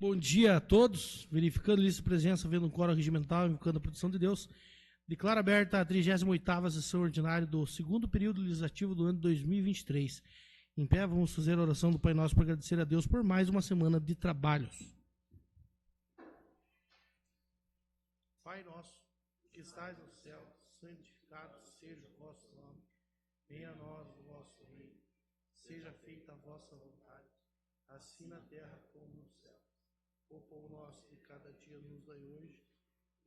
Bom dia a todos. Verificando lista de presença, vendo o quórum regimental, invocando a proteção de Deus. Declaro aberta a 38ª sessão ordinária do segundo período legislativo do ano 2023. Em pé, vamos fazer a oração do Pai Nosso para agradecer a Deus por mais uma semana de trabalhos. Pai nosso, que estais no céu, santificado seja o vosso nome. Venha a nós o vosso reino. Seja feita a vossa vontade, assim na terra como no céu. O pão nosso de cada dia nos dai hoje.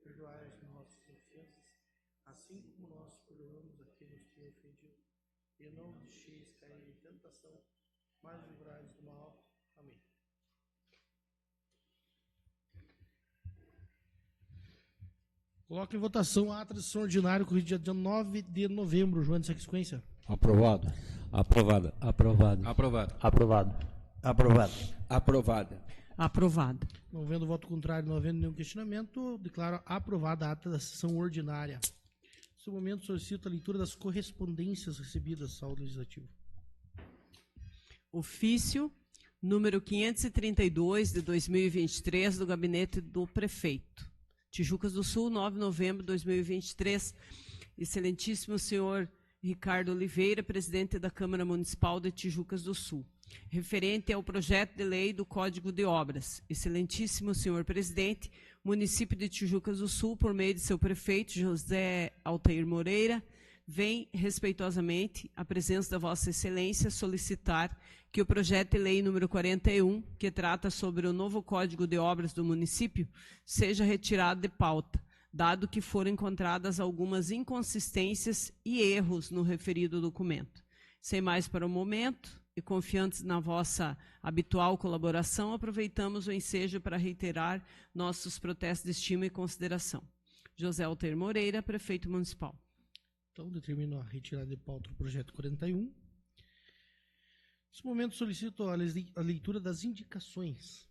Perdoai as nossas ofensas, assim como nós perdoamos a quem nos tem ofendido. E não nos deixeis cair em tentação, mas livrai-nos do mal. Amém. Coloque em votação a ata de sessão ordinária corrigida dia 9 de novembro. João de sequência. Aprovado. Aprovada. Aprovado. Aprovado. Aprovado. Aprovado. Aprovada. Aprovado. Não vendo voto contrário, não havendo nenhum questionamento, declaro aprovada a ata da sessão ordinária. Nesse momento, solicito a leitura das correspondências recebidas ao Legislativo. Ofício número 532 de 2023 do Gabinete do Prefeito. Tijucas do Sul, 9 de novembro de 2023. Excelentíssimo senhor Ricardo Oliveira, presidente da Câmara Municipal de Tijucas do Sul. Referente ao projeto de lei do Código de Obras. Excelentíssimo senhor presidente, município de Tijucas do Sul, por meio de seu prefeito, José Altair Moreira, vem respeitosamente à presença da Vossa Excelência solicitar que o projeto de lei número 41, que trata sobre o novo Código de Obras do município, seja retirado de pauta, dado que foram encontradas algumas inconsistências e erros no referido documento. Sem mais para o momento, e confiantes na vossa habitual colaboração, aproveitamos o ensejo para reiterar nossos protestos de estima e consideração. José Altair Moreira, prefeito municipal. Então, determino a retirada de pauta do projeto 41. Nesse momento, solicito a leitura das indicações.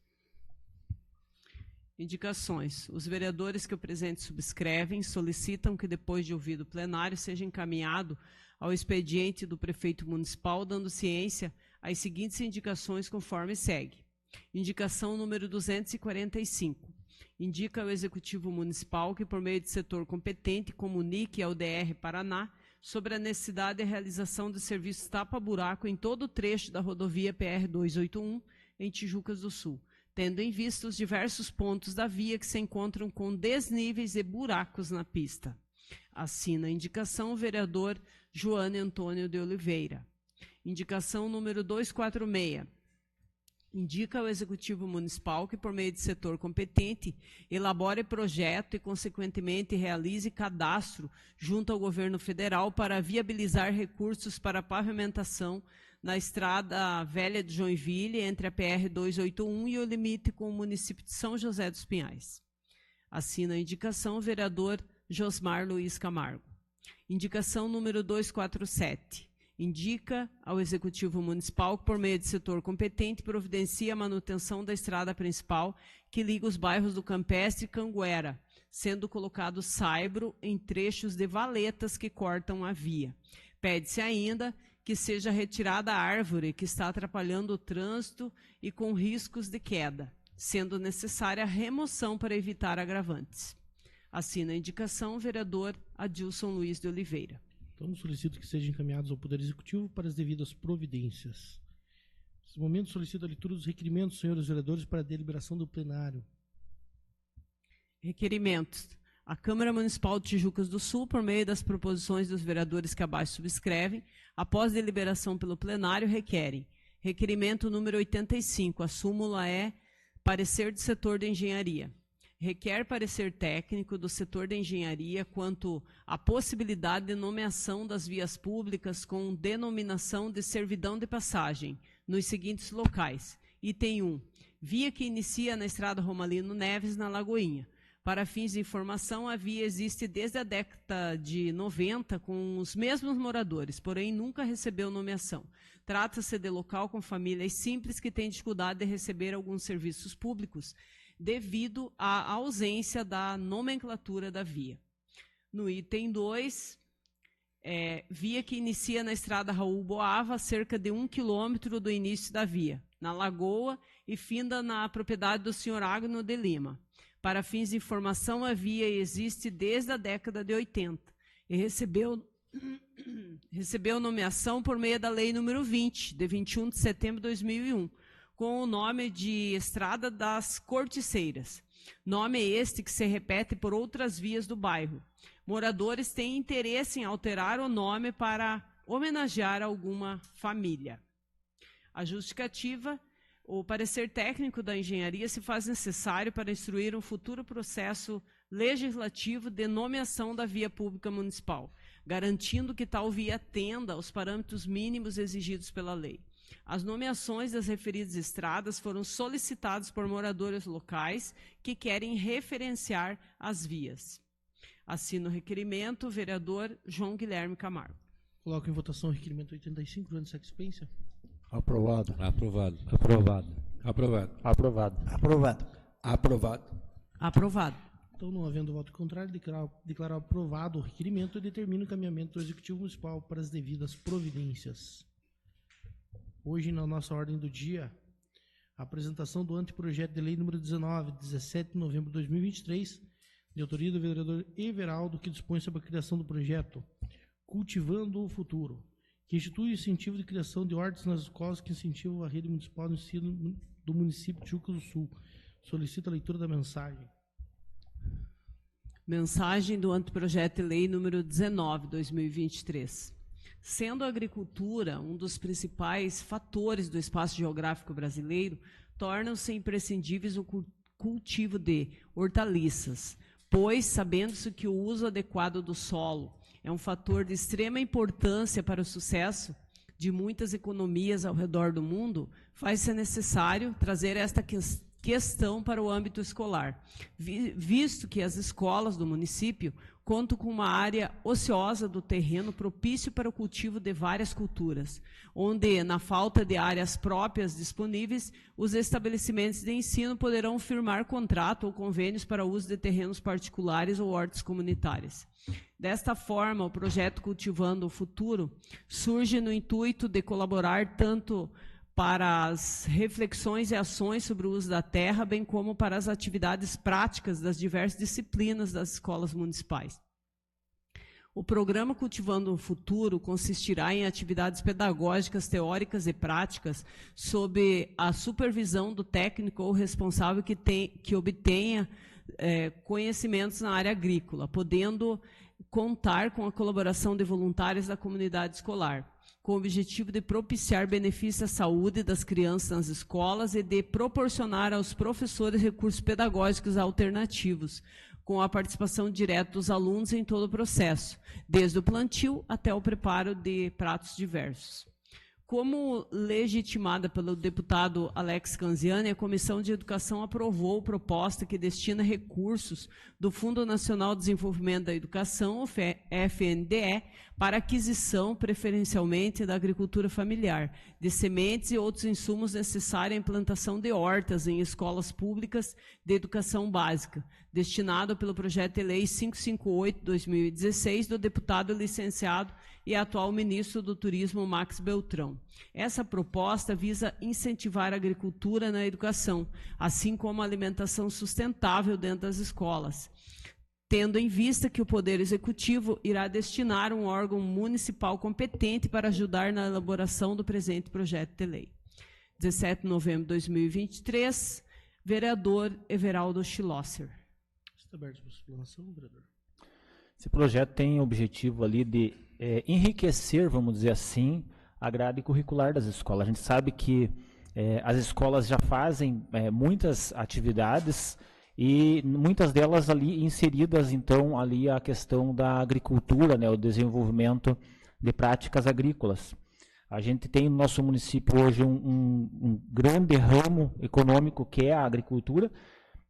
Indicações. Os vereadores que o presente subscrevem solicitam que, depois de ouvido o plenário, seja encaminhado ao expediente do prefeito municipal, dando ciência às seguintes indicações conforme segue. Indicação número 245. Indica ao Executivo Municipal que, por meio de setor competente, comunique ao DR Paraná sobre a necessidade de realização de serviços tapa-buraco em todo o trecho da rodovia PR-281 em Tijucas do Sul, tendo em vista os diversos pontos da via que se encontram com desníveis e buracos na pista. Assina a indicação o vereador Joane Antônio de Oliveira. Indicação número 246. Indica ao Executivo Municipal que, por meio de setor competente, elabore projeto e, consequentemente, realize cadastro junto ao Governo Federal para viabilizar recursos para pavimentação na Estrada Velha de Joinville, entre a PR-281 e o limite com o município de São José dos Pinhais. Assina a indicação o vereador Josmar Luiz Camargo. Indicação número 247. Indica ao Executivo Municipal que, por meio de setor competente, providencia a manutenção da estrada principal que liga os bairros do Campestre e Canguera, sendo colocado saibro em trechos de valetas que cortam a via. Pede-se ainda que seja retirada a árvore que está atrapalhando o trânsito e com riscos de queda, sendo necessária a remoção para evitar agravantes. Assina a indicação o vereador Adilson Luiz de Oliveira. Então, solicito que sejam encaminhados ao Poder Executivo para as devidas providências. Nesse momento, solicito a leitura dos requerimentos, senhores vereadores, para a deliberação do plenário. Requerimentos. A Câmara Municipal de Tijucas do Sul, por meio das proposições dos vereadores que abaixo subscrevem, após deliberação pelo plenário, requerem. Requerimento número 85. A súmula é parecer do setor de engenharia. Requer parecer técnico do setor de engenharia quanto à possibilidade de nomeação das vias públicas com denominação de servidão de passagem nos seguintes locais. Item 1. Via que inicia na Estrada Romalino Neves, na Lagoinha. Para fins de informação, a via existe desde a década de 90 com os mesmos moradores, porém nunca recebeu nomeação. Trata-se de local com famílias simples que têm dificuldade de receber alguns serviços públicos, devido à ausência da nomenclatura da via. No item 2, via que inicia na estrada Raul Boava, cerca de 1 quilômetro do início da via, na Lagoa, e finda na propriedade do senhor Agno de Lima. Para fins de informação, a via existe desde a década de 80 e recebeu nomeação por meio da Lei nº 20, de 21 de setembro de 2001, com o nome de Estrada das Corticeiras. Nome este que se repete por outras vias do bairro. Moradores têm interesse em alterar o nome para homenagear alguma família. A justificativa: o parecer técnico da engenharia se faz necessário para instruir um futuro processo legislativo de nomeação da via pública municipal, garantindo que tal via atenda aos parâmetros mínimos exigidos pela lei. As nomeações das referidas estradas foram solicitadas por moradores locais que querem referenciar as vias. Assino o requerimento, o vereador João Guilherme Camargo. Coloco em votação o requerimento 85, durante essa experiência. Aprovado. Aprovado. Aprovado. Aprovado. Aprovado. Aprovado. Aprovado. Aprovado. Então, não havendo voto contrário, declaro aprovado o requerimento e determino o encaminhamento do Executivo Municipal para as devidas providências. Hoje, na nossa ordem do dia, a apresentação do anteprojeto de lei número 19, 17 de novembro de 2023, de autoria do vereador Everaldo, que dispõe sobre a criação do projeto Cultivando o Futuro, que institui o incentivo de criação de hortas nas escolas que incentivam a rede municipal de ensino do município de Jucas do Sul. Solicito a leitura da mensagem. Mensagem do anteprojeto de lei número 19, 2023. Sendo a agricultura um dos principais fatores do espaço geográfico brasileiro, tornam-se imprescindíveis o cultivo de hortaliças, pois, sabendo-se que o uso adequado do solo é um fator de extrema importância para o sucesso de muitas economias ao redor do mundo, faz-se necessário trazer esta questão para o âmbito escolar, visto que as escolas do município contam com uma área ociosa do terreno propício para o cultivo de várias culturas, onde, na falta de áreas próprias disponíveis, os estabelecimentos de ensino poderão firmar contrato ou convênios para o uso de terrenos particulares ou hortas comunitárias. Desta forma, o projeto Cultivando o Futuro surge no intuito de colaborar tanto para as reflexões e ações sobre o uso da terra, bem como para as atividades práticas das diversas disciplinas das escolas municipais. O programa Cultivando o Futuro consistirá em atividades pedagógicas, teóricas e práticas sob a supervisão do técnico ou responsável que obtenha conhecimentos na área agrícola, podendo contar com a colaboração de voluntários da comunidade escolar, com o objetivo de propiciar benefícios à saúde das crianças nas escolas e de proporcionar aos professores recursos pedagógicos alternativos, com a participação direta dos alunos em todo o processo, desde o plantio até o preparo de pratos diversos. Como legitimada pelo deputado Alex Canziani, a Comissão de Educação aprovou proposta que destina recursos do Fundo Nacional de Desenvolvimento da Educação, o FNDE, para aquisição, preferencialmente, da agricultura familiar, de sementes e outros insumos necessários à implantação de hortas em escolas públicas de educação básica, destinado pelo projeto de lei 558/2016 do deputado licenciado e atual ministro do Turismo, Max Beltrão. Essa proposta visa incentivar a agricultura na educação, assim como a alimentação sustentável dentro das escolas, tendo em vista que o Poder Executivo irá destinar um órgão municipal competente para ajudar na elaboração do presente projeto de lei. 17 de novembro de 2023, vereador Everaldo Schlosser. Está aberto para explanação, vereador. Esse projeto tem o objetivo ali de enriquecer, vamos dizer assim, a grade curricular das escolas. A gente sabe que as escolas já fazem muitas atividades e muitas delas ali inseridas, então, ali a questão da agricultura, né, o desenvolvimento de práticas agrícolas. A gente tem no nosso município hoje um grande ramo econômico que é a agricultura,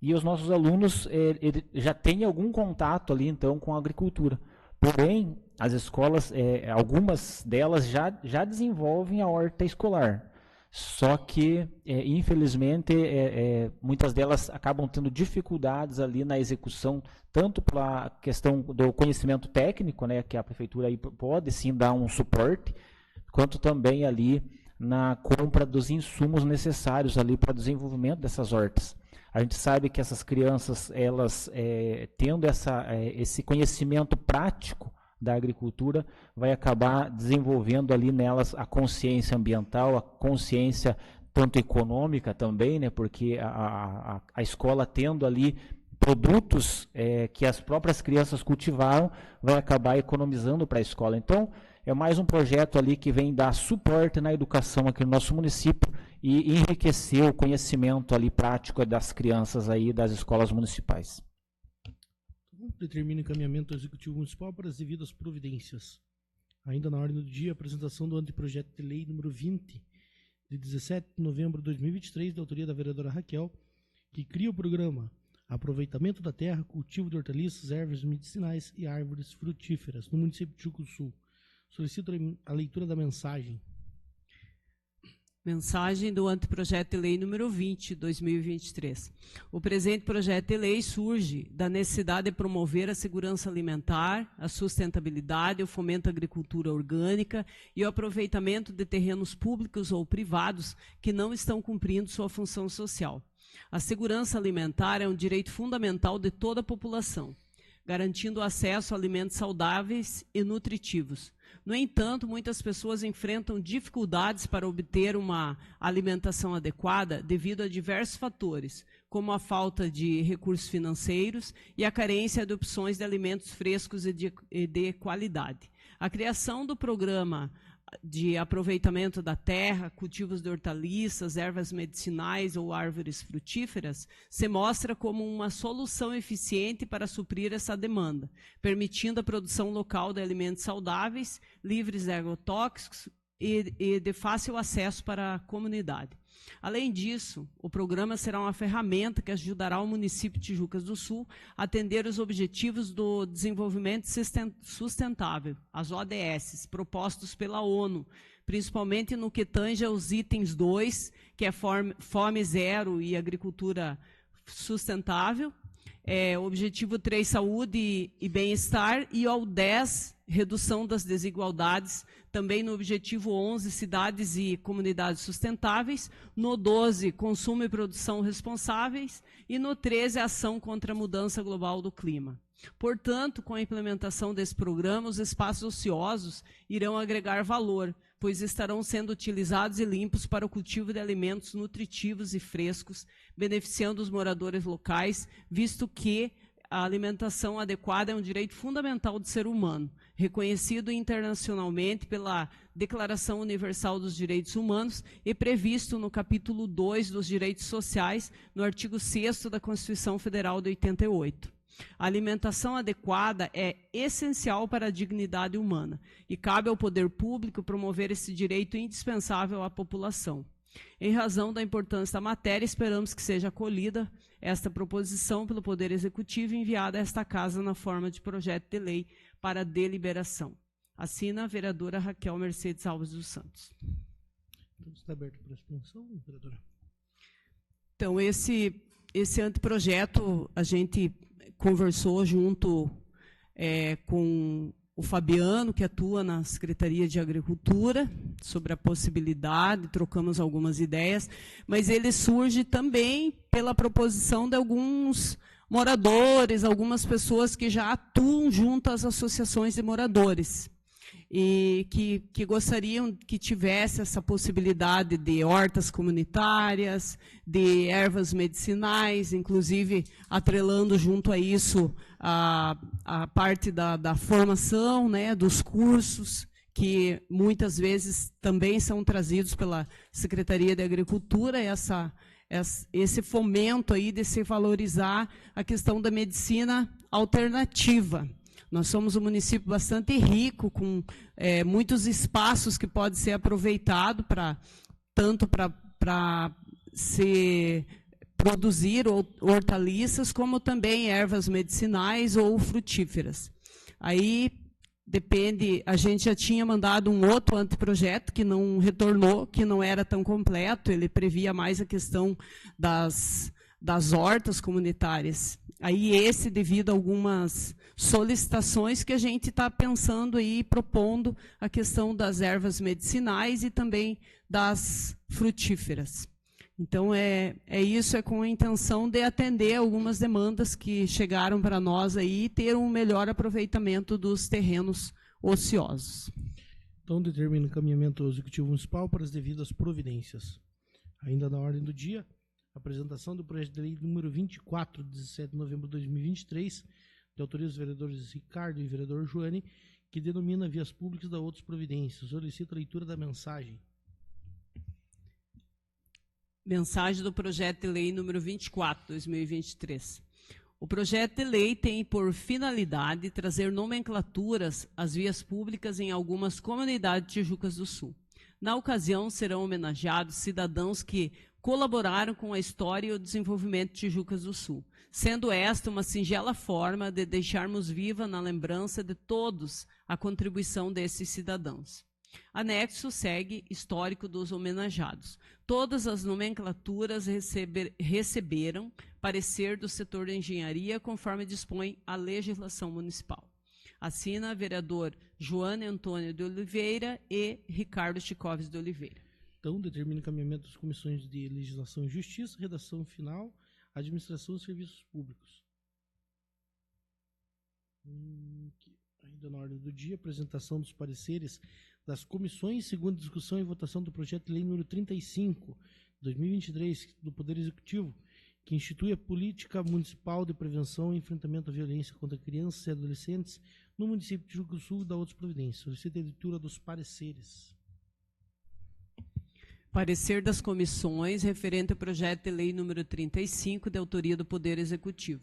e os nossos alunos já têm algum contato ali, então, com a agricultura. Porém, as escolas, algumas delas já desenvolvem a horta escolar. Só que, infelizmente, muitas delas acabam tendo dificuldades ali na execução, tanto pela questão do conhecimento técnico, né, que a prefeitura aí pode sim dar um suporte, quanto também ali na compra dos insumos necessários ali para o desenvolvimento dessas hortas. A gente sabe que essas crianças, elas tendo esse conhecimento prático da agricultura, vai acabar desenvolvendo ali nelas a consciência ambiental, a consciência tanto econômica também, né, porque a escola tendo ali produtos que as próprias crianças cultivaram, vai acabar economizando para a escola. Então, é mais um projeto ali que vem dar suporte na educação aqui no nosso município e enriquecer o conhecimento ali prático das crianças aí das escolas municipais. Determina o encaminhamento do Executivo Municipal para as devidas providências. Ainda na ordem do dia, a apresentação do anteprojeto de lei número 20, de 17 de novembro de 2023, da autoria da vereadora Raquel, que cria o programa Aproveitamento da Terra, Cultivo de Hortaliças, Ervas Medicinais e Árvores Frutíferas, no município de Jucuá do Sul. Solicito a leitura da mensagem. Mensagem do anteprojeto de lei número 20, 2023. O presente projeto de lei surge da necessidade de promover a segurança alimentar, a sustentabilidade, o fomento à agricultura orgânica e o aproveitamento de terrenos públicos ou privados que não estão cumprindo sua função social. A segurança alimentar é um direito fundamental de toda a população, garantindo o acesso a alimentos saudáveis e nutritivos. No entanto, muitas pessoas enfrentam dificuldades para obter uma alimentação adequada devido a diversos fatores, como a falta de recursos financeiros e a carência de opções de alimentos frescos e de qualidade. A criação do programa de aproveitamento da terra, cultivos de hortaliças, ervas medicinais ou árvores frutíferas, se mostra como uma solução eficiente para suprir essa demanda, permitindo a produção local de alimentos saudáveis, livres de agrotóxicos e de fácil acesso para a comunidade. Além disso, o programa será uma ferramenta que ajudará o município de Jucuá do Sul a atender os objetivos do desenvolvimento sustentável, as ODS, propostos pela ONU, principalmente no que tange aos itens 2, que é fome zero e agricultura sustentável, objetivo 3, saúde e bem-estar, e ao 10, redução das desigualdades, também no objetivo 11, cidades e comunidades sustentáveis, no 12, consumo e produção responsáveis, e no 13, ação contra a mudança global do clima. Portanto, com a implementação desse programa, os espaços ociosos irão agregar valor, pois estarão sendo utilizados e limpos para o cultivo de alimentos nutritivos e frescos, beneficiando os moradores locais, visto que a alimentação adequada é um direito fundamental do ser humano, reconhecido internacionalmente pela Declaração Universal dos Direitos Humanos e previsto no capítulo 2 dos Direitos Sociais, no artigo 6º da Constituição Federal de 88. A alimentação adequada é essencial para a dignidade humana e cabe ao poder público promover esse direito indispensável à população. Em razão da importância da matéria, esperamos que seja acolhida esta proposição pelo Poder Executivo e enviada a esta Casa na forma de projeto de lei para deliberação. Assina a vereadora Raquel Mercedes Alves dos Santos. Está aberto para a expansão, vereadora? Então, esse anteprojeto a gente conversou junto com o Fabiano, que atua na Secretaria de Agricultura, sobre a possibilidade, trocamos algumas ideias, mas ele surge também pela proposição de alguns moradores, algumas pessoas que já atuam junto às associações de moradores e que gostariam que tivesse essa possibilidade de hortas comunitárias, de ervas medicinais, inclusive atrelando junto a isso a parte da formação, né, dos cursos, que muitas vezes também são trazidos pela Secretaria de Agricultura, esse fomento aí de se valorizar a questão da medicina alternativa. Nós somos um município bastante rico, com muitos espaços que podem ser aproveitados tanto para se produzir hortaliças, como também ervas medicinais ou frutíferas. Aí depende, a gente já tinha mandado um outro anteprojeto que não retornou, que não era tão completo, ele previa mais a questão das hortas comunitárias. Aí esse, devido a algumas solicitações que a gente está pensando aí, propondo a questão das ervas medicinais e também das frutíferas. Então, isso é com a intenção de atender algumas demandas que chegaram para nós aí e ter um melhor aproveitamento dos terrenos ociosos. Então, determina o encaminhamento ao Executivo Municipal para as devidas providências. Ainda na ordem do dia, apresentação do projeto de lei número 24, de 17 de novembro de 2023, de autoria dos vereadores Ricardo e vereador Joane, que denomina vias públicas da outras providências. Solicito a leitura da mensagem. Mensagem do projeto de lei número 24, 2023. O projeto de lei tem por finalidade trazer nomenclaturas às vias públicas em algumas comunidades de Tijucas do Sul. Na ocasião, serão homenageados cidadãos que colaboraram com a história e o desenvolvimento de Tijucas do Sul, sendo esta uma singela forma de deixarmos viva na lembrança de todos a contribuição desses cidadãos. Anexo segue histórico dos homenageados. Todas as nomenclaturas receberam parecer do setor de engenharia, conforme dispõe a legislação municipal. Assina vereador Joane Antônio de Oliveira e Ricardo Chicoves de Oliveira. Então, determina o encaminhamento das comissões de Legislação e Justiça, redação final, Administração e Serviços Públicos. Ainda na ordem do dia, apresentação dos pareceres das comissões, segunda discussão e votação do projeto de lei número 35, 2023, do Poder Executivo, que institui a política municipal de prevenção e enfrentamento à violência contra crianças e adolescentes no município de Tijucas do Sul e da outras providências. Solicito a leitura dos pareceres. Parecer das comissões referente ao projeto de lei número 35, de autoria do Poder Executivo.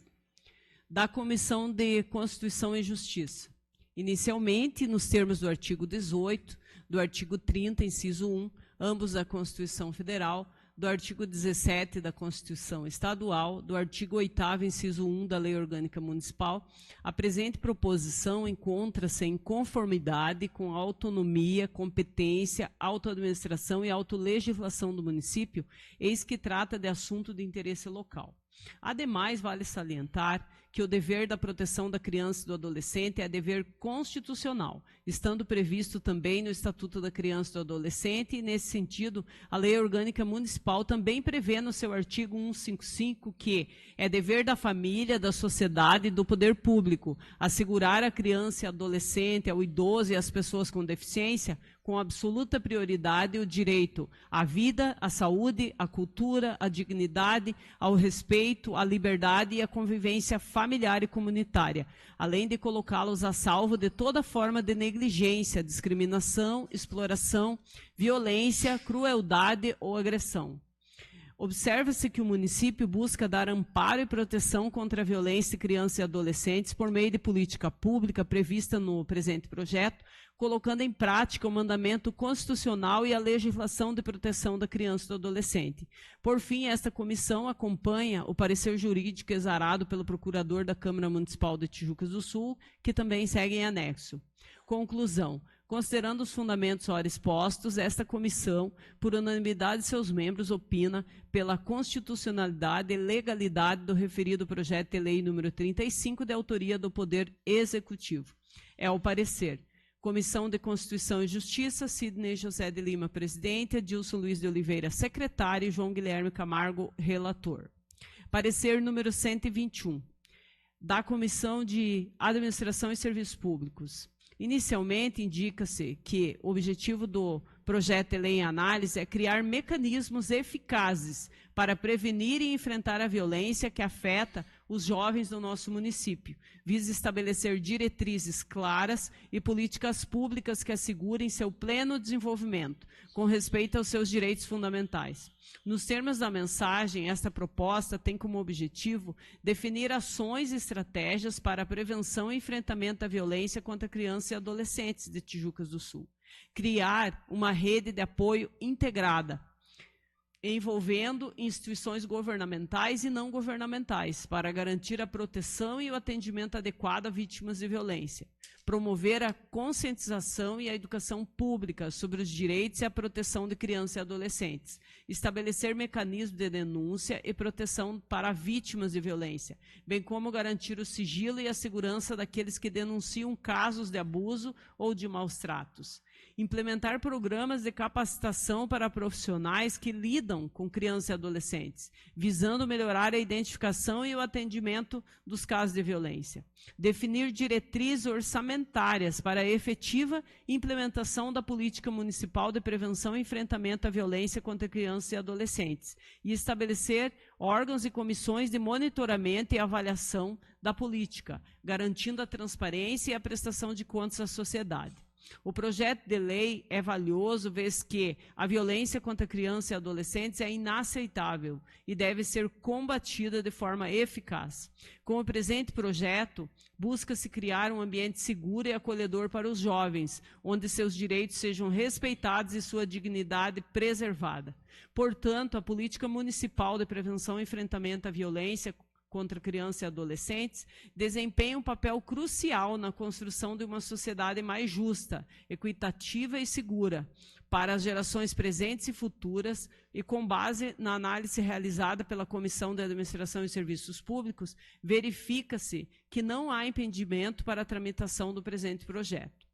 Da Comissão de Constituição e Justiça. Inicialmente, nos termos do artigo 18, do artigo 30, inciso 1, ambos da Constituição Federal, do artigo 17 da Constituição Estadual, do artigo 8º, inciso 1 da Lei Orgânica Municipal, a presente proposição encontra-se em conformidade com a autonomia, competência, autoadministração e autolegislação do município, eis que trata de assunto de interesse local. Ademais, vale salientar que o dever da proteção da criança e do adolescente é dever constitucional, estando previsto também no Estatuto da Criança e do Adolescente, e, nesse sentido, a Lei Orgânica Municipal também prevê no seu artigo 155 que é dever da família, da sociedade e do poder público assegurar à criança e adolescente, ao idoso e às pessoas com deficiência, com absoluta prioridade, o direito à vida, à saúde, à cultura, à dignidade, ao respeito, à liberdade e à convivência familiar e comunitária, além de colocá-los a salvo de toda forma de negligência, discriminação, exploração, violência, crueldade ou agressão. Observa-se que o município busca dar amparo e proteção contra a violência de crianças e adolescentes por meio de política pública prevista no presente projeto, colocando em prática o mandamento constitucional e a legislação de proteção da criança e do adolescente. Por fim, esta comissão acompanha o parecer jurídico exarado pelo procurador da Câmara Municipal de Tijucas do Sul, que também segue em anexo. Conclusão. Considerando os fundamentos ora expostos, esta comissão, por unanimidade de seus membros, opina pela constitucionalidade e legalidade do referido projeto de lei número 35, de autoria do Poder Executivo. É o parecer. Comissão de Constituição e Justiça, Sidney José de Lima, presidente, Adilson Luiz de Oliveira, secretário, e João Guilherme Camargo, relator. Parecer número 121, da Comissão de Administração e Serviços Públicos. Inicialmente, indica-se que o objetivo do projeto de lei em análise é criar mecanismos eficazes para prevenir e enfrentar a violência que afeta os jovens do nosso município, visa estabelecer diretrizes claras e políticas públicas que assegurem seu pleno desenvolvimento, com respeito aos seus direitos fundamentais. Nos termos da mensagem, esta proposta tem como objetivo definir ações e estratégias para a prevenção e enfrentamento da violência contra crianças e adolescentes de Tijucas do Sul. Criar uma rede de apoio integrada envolvendo instituições governamentais e não governamentais, para garantir a proteção e o atendimento adequado a vítimas de violência, promover a conscientização e a educação pública sobre os direitos e a proteção de crianças e adolescentes, estabelecer mecanismos de denúncia e proteção para vítimas de violência, bem como garantir o sigilo e a segurança daqueles que denunciam casos de abuso ou de maus tratos. Implementar programas de capacitação para profissionais que lidam com crianças e adolescentes, visando melhorar a identificação e o atendimento dos casos de violência. Definir diretrizes orçamentárias para a efetiva implementação da política municipal de prevenção e enfrentamento à violência contra crianças e adolescentes. E estabelecer órgãos e comissões de monitoramento e avaliação da política, garantindo a transparência e a prestação de contas à sociedade. O projeto de lei é valioso, vez que a violência contra crianças e adolescentes é inaceitável e deve ser combatida de forma eficaz. Com o presente projeto, busca-se criar um ambiente seguro e acolhedor para os jovens, onde seus direitos sejam respeitados e sua dignidade preservada. Portanto, a política municipal de prevenção e enfrentamento à violência contra crianças e adolescentes, desempenha um papel crucial na construção de uma sociedade mais justa, equitativa e segura para as gerações presentes e futuras, e com base na análise realizada pela Comissão de Administração e Serviços Públicos, verifica-se que não há impedimento para a tramitação do presente projeto.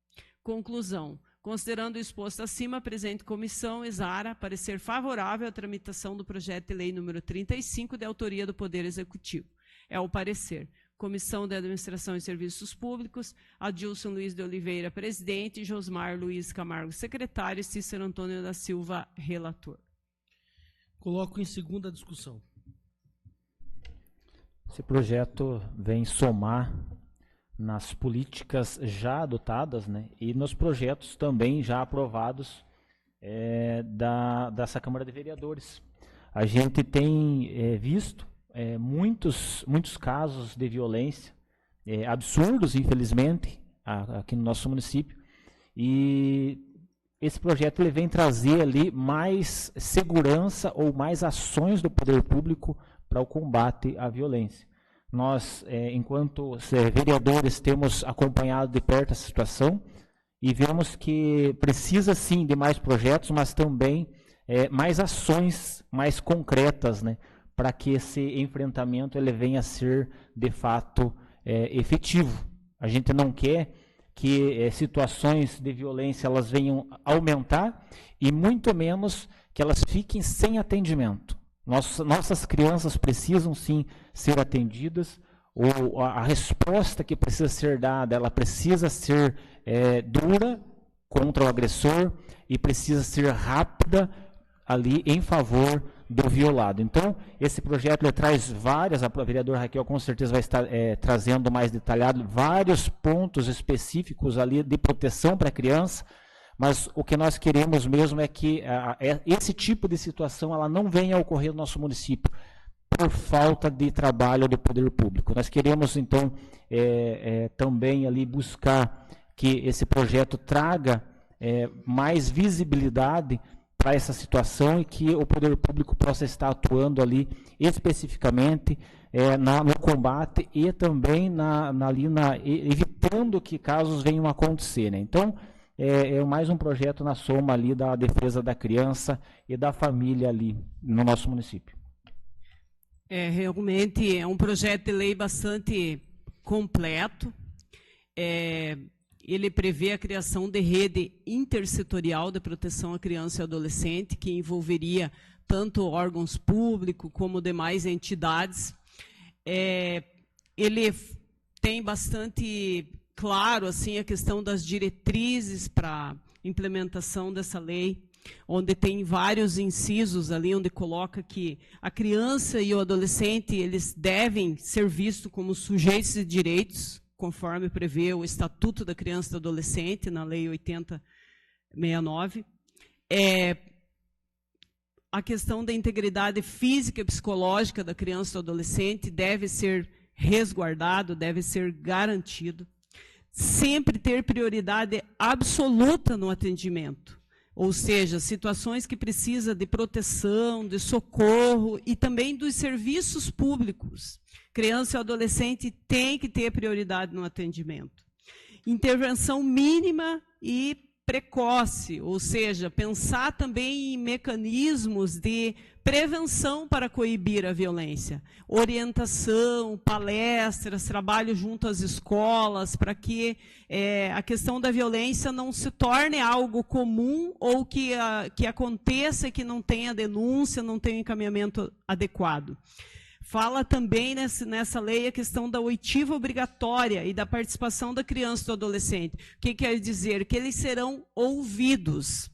Conclusão. Considerando o exposto acima, a presente comissão exara parecer favorável à tramitação do projeto de lei número 35, de autoria do Poder Executivo. É o parecer. Comissão de Administração e Serviços Públicos, Adilson Luiz de Oliveira, presidente, Josmar Luiz Camargo, secretário, e Cícero Antônio da Silva, relator. Coloco em segunda discussão. Esse projeto vem somar nas políticas já adotadas, né, e nos projetos também já aprovados dessa Câmara de Vereadores. A gente tem visto muitos casos de violência, absurdos, infelizmente, aqui no nosso município, e esse projeto ele vem trazer ali mais segurança ou mais ações do poder público para o combate à violência. Nós, enquanto vereadores, temos acompanhado de perto essa situação e vemos que precisa sim de mais projetos, mas também mais ações mais concretas, né, para que esse enfrentamento ele venha a ser de fato efetivo. A gente não quer que situações de violência elas venham aumentar e muito menos que elas fiquem sem atendimento. Nossas crianças precisam sim ser atendidas, ou a resposta que precisa ser dada, ela precisa ser dura contra o agressor e precisa ser rápida ali em favor do violado. Então, esse projeto ele traz várias, a vereadora Raquel com certeza vai estar trazendo mais detalhado, vários pontos específicos ali de proteção para a criança, mas o que nós queremos mesmo é que esse tipo de situação ela não venha a ocorrer no nosso município por falta de trabalho do poder público. Nós queremos, então, também ali buscar que esse projeto traga mais visibilidade para essa situação e que o poder público possa estar atuando ali especificamente no combate e também evitando que casos venham a acontecer, né? Então, é mais um projeto na soma ali da defesa da criança e da família ali no nosso município. Realmente é um projeto de lei bastante completo. Ele prevê a criação de rede intersetorial de proteção à criança e adolescente, que envolveria tanto órgãos públicos como demais entidades. Ele tem bastante claro assim, a questão das diretrizes para implementação dessa lei, onde tem vários incisos ali, onde coloca que a criança e o adolescente eles devem ser vistos como sujeitos de direitos, conforme prevê o Estatuto da Criança e do Adolescente, na Lei 8069. A questão da integridade física e psicológica da criança e do adolescente deve ser resguardado, deve ser garantido. Sempre ter prioridade absoluta no atendimento, ou seja, situações que precisam de proteção, de socorro e também dos serviços públicos. Criança e adolescente tem que ter prioridade no atendimento. Intervenção mínima e precoce, ou seja, pensar também em mecanismos de prevenção para coibir a violência, orientação, palestras, trabalho junto às escolas, para que a questão da violência não se torne algo comum ou que aconteça e que não tenha denúncia, não tenha encaminhamento adequado. Fala também nessa lei a questão da oitiva obrigatória e da participação da criança e do adolescente. O que quer dizer? Que eles serão ouvidos.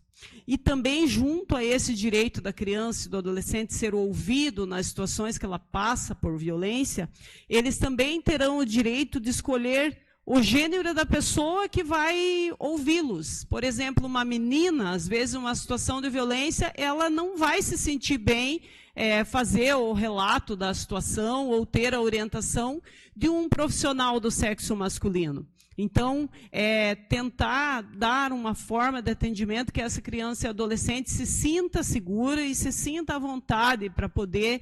E também, junto a esse direito da criança e do adolescente ser ouvido nas situações que ela passa por violência, eles também terão o direito de escolher o gênero da pessoa que vai ouvi-los. Por exemplo, uma menina, às vezes, uma situação de violência, ela não vai se sentir bem fazer o relato da situação ou ter a orientação de um profissional do sexo masculino. Então, tentar dar uma forma de atendimento que essa criança e adolescente se sinta segura e se sinta à vontade para poder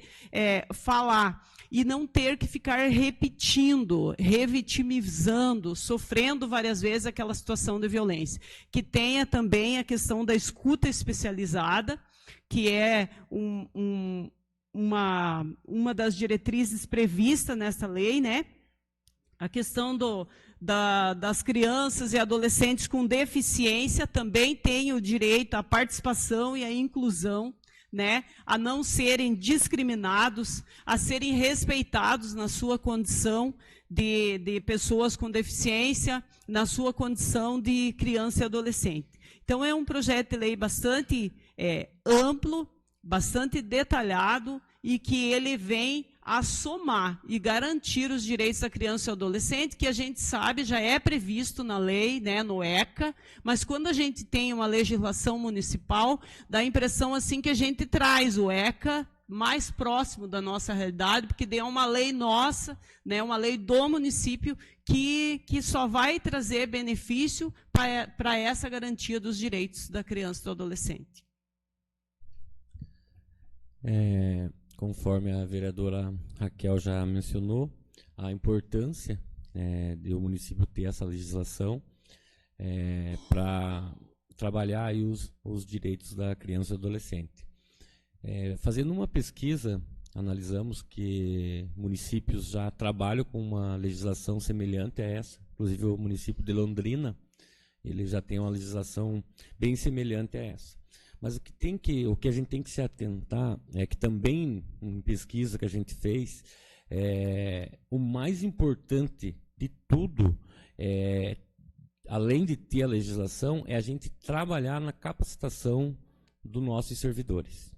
falar e não ter que ficar repetindo, revitimizando, sofrendo várias vezes aquela situação de violência. Que tenha também a questão da escuta especializada, que é uma das diretrizes previstas nessa lei, né? A questão das crianças e adolescentes com deficiência também têm o direito à participação e à inclusão, né? A não serem discriminados, a serem respeitados na sua condição de pessoas com deficiência, na sua condição de criança e adolescente. Então, é um projeto de lei bastante amplo, bastante detalhado e que ele vem a somar e garantir os direitos da criança e adolescente, que a gente sabe já é previsto na lei, né, no ECA, mas quando a gente tem uma legislação municipal, dá a impressão assim que a gente traz o ECA mais próximo da nossa realidade, porque é uma lei nossa, né, uma lei do município, que só vai trazer benefício para essa garantia dos direitos da criança e do adolescente. Conforme a vereadora Raquel já mencionou, a importância de o município ter essa legislação para trabalhar aí os direitos da criança e do adolescente. Fazendo uma pesquisa, analisamos que municípios já trabalham com uma legislação semelhante a essa, inclusive o município de Londrina, ele já tem uma legislação bem semelhante a essa. Mas o que a gente tem que se atentar é que também, em pesquisa que a gente fez, o mais importante de tudo, além de ter a legislação, é a gente trabalhar na capacitação dos nossos servidores.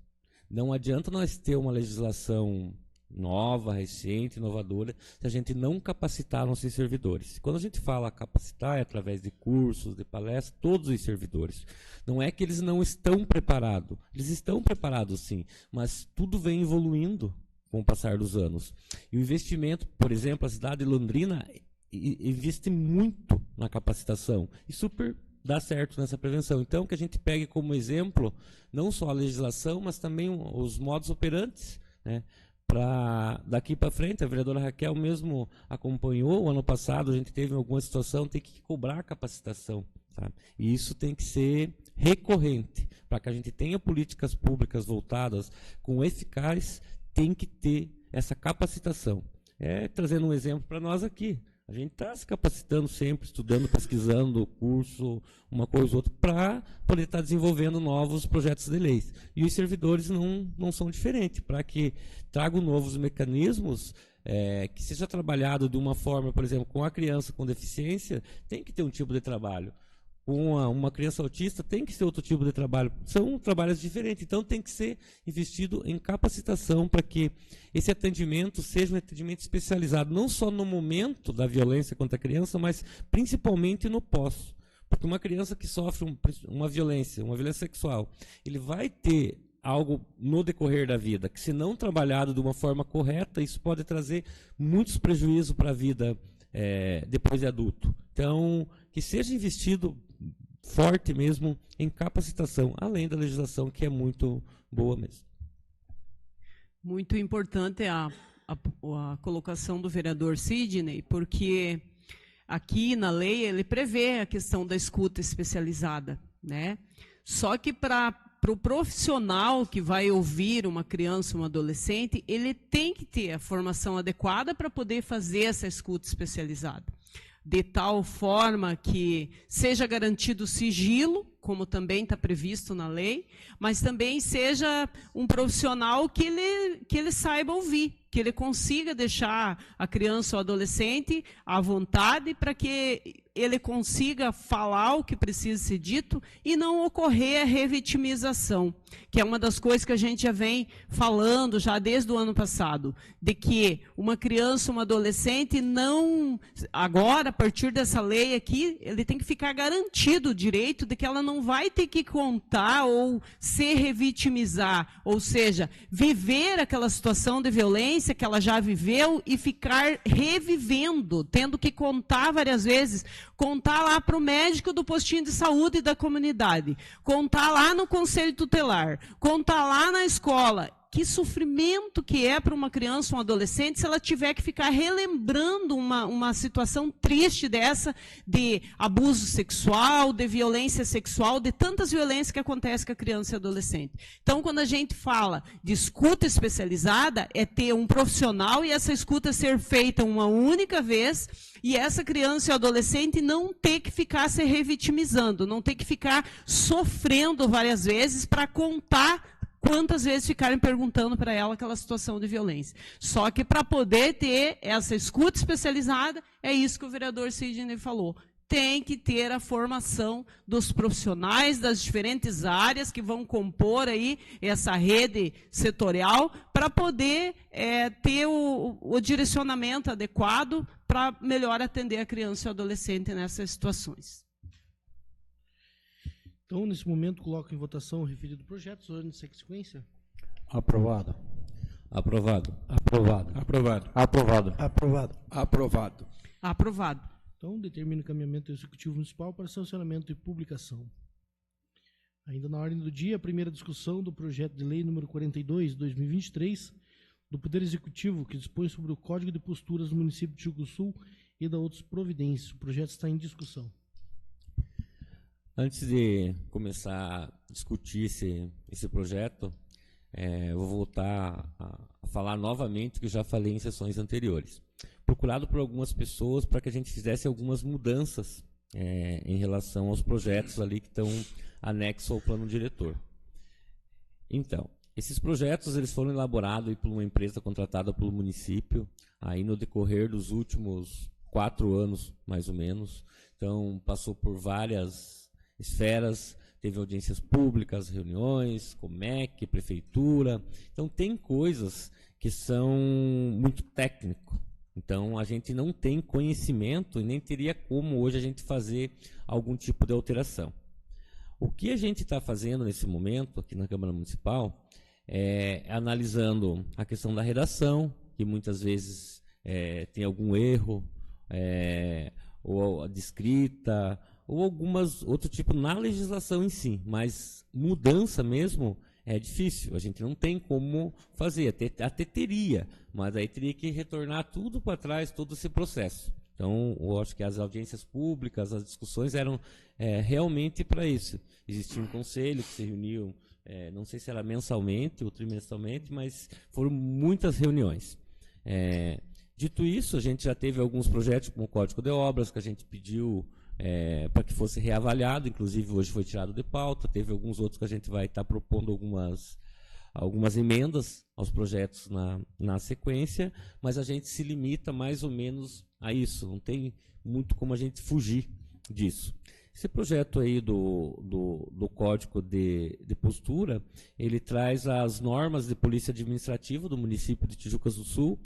Não adianta nós ter uma legislação nova, recente, inovadora, se a gente não capacitar nossos servidores. Quando a gente fala capacitar, é através de cursos, de palestras, todos os servidores. Não é que eles não estão preparados. Eles estão preparados, sim, mas tudo vem evoluindo com o passar dos anos. E o investimento, por exemplo, a cidade de Londrina investe muito na capacitação e super dá certo nessa prevenção. Então, que a gente pegue como exemplo, não só a legislação, mas também os modos operantes, né? Daqui para frente, a vereadora Raquel mesmo acompanhou, o ano passado a gente teve alguma situação, tem que cobrar capacitação, sabe? E isso tem que ser recorrente, para que a gente tenha políticas públicas voltadas com eficaz, tem que ter essa capacitação. Trazendo um exemplo para nós aqui, a gente está se capacitando sempre, estudando, pesquisando, curso, uma coisa ou outra, para poder estar desenvolvendo novos projetos de leis. E os servidores não são diferentes, para que tragam novos mecanismos, que seja trabalhado de uma forma, por exemplo, com a criança com deficiência, tem que ter um tipo de trabalho. Com uma criança autista, tem que ser outro tipo de trabalho. São trabalhos diferentes, então tem que ser investido em capacitação para que esse atendimento seja um atendimento especializado, não só no momento da violência contra a criança, mas principalmente no pós. Porque uma criança que sofre uma violência sexual, ele vai ter algo no decorrer da vida, que se não trabalhado de uma forma correta, isso pode trazer muitos prejuízos para a vida depois de adulto. Então, que seja investido forte mesmo em capacitação, além da legislação que é muito boa mesmo. Muito importante a colocação do vereador Sidney, porque aqui na lei ele prevê a questão da escuta especializada, né? Só que para o profissional que vai ouvir uma criança, um adolescente, ele tem que ter a formação adequada para poder fazer essa escuta especializada, de tal forma que seja garantido o sigilo, como também está previsto na lei, mas também seja um profissional que ele saiba ouvir, que ele consiga deixar a criança ou adolescente à vontade para que ele consiga falar o que precisa ser dito e não ocorrer a revitimização, que é uma das coisas que a gente já vem falando já desde o ano passado, de que uma criança, uma adolescente não, agora, a partir dessa lei aqui, ele tem que ficar garantido o direito de que ela não vai ter que contar ou se revitimizar, ou seja, viver aquela situação de violência que ela já viveu e ficar revivendo, tendo que contar várias vezes, contar lá para o médico do postinho de saúde da comunidade, contar lá no conselho tutelar, contar lá na escola. Que sofrimento que é para uma criança, um adolescente, se ela tiver que ficar relembrando uma situação triste dessa, de abuso sexual, de violência sexual, de tantas violências que acontecem com a criança e adolescente. Então, quando a gente fala de escuta especializada, é ter um profissional e essa escuta ser feita uma única vez, e essa criança e adolescente não ter que ficar se revitimizando, não ter que ficar sofrendo várias vezes para contar quantas vezes ficarem perguntando para ela aquela situação de violência. Só que para poder ter essa escuta especializada, é isso que o vereador Sidney falou. Tem que ter a formação dos profissionais das diferentes áreas que vão compor aí essa rede setorial para poder ter o direcionamento adequado para melhor atender a criança e o adolescente nessas situações. Então, nesse momento, coloco em votação o referido projeto. Senhor, em sequência. Aprovado. Aprovado. Aprovado. Aprovado. Aprovado. Aprovado. Aprovado. Aprovado. Então, determina o encaminhamento do Executivo Municipal para sancionamento e publicação. Ainda na ordem do dia, a primeira discussão do projeto de lei número 42/2023, do Poder Executivo, que dispõe sobre o Código de Posturas do município de Rio Grande do Sul e da outras providências. O projeto está em discussão. Antes de começar a discutir esse projeto, vou voltar a falar novamente o que já falei em sessões anteriores. Procurado por algumas pessoas para que a gente fizesse algumas mudanças em relação aos projetos ali que estão anexos ao plano diretor. Então, esses projetos eles foram elaborados por uma empresa contratada pelo município aí no decorrer dos últimos 4 anos, mais ou menos. Então, passou por várias esferas, teve audiências públicas, reuniões, Comec, prefeitura. Então, tem coisas que são muito técnicas. Então, a gente não tem conhecimento e nem teria como hoje a gente fazer algum tipo de alteração. O que a gente está fazendo nesse momento, aqui na Câmara Municipal, é analisando a questão da redação, que muitas vezes tem algum erro, ou de escrita, ou outro tipo na legislação em si, mas mudança mesmo é difícil, a gente não tem como fazer, até teria, mas aí teria que retornar tudo para trás, todo esse processo. Então, eu acho que as audiências públicas, as discussões eram realmente para isso. Existia um conselho que se reuniu, não sei se era mensalmente ou trimestralmente, mas foram muitas reuniões. Dito isso, a gente já teve alguns projetos como o Código de Obras, que a gente pediu para que fosse reavaliado, inclusive hoje foi tirado de pauta, teve alguns outros que a gente vai estar propondo algumas emendas aos projetos na sequência, mas a gente se limita mais ou menos a isso, não tem muito como a gente fugir disso. Esse projeto aí do Código de Postura, ele traz as normas de polícia administrativa do município de Tijucas do Sul,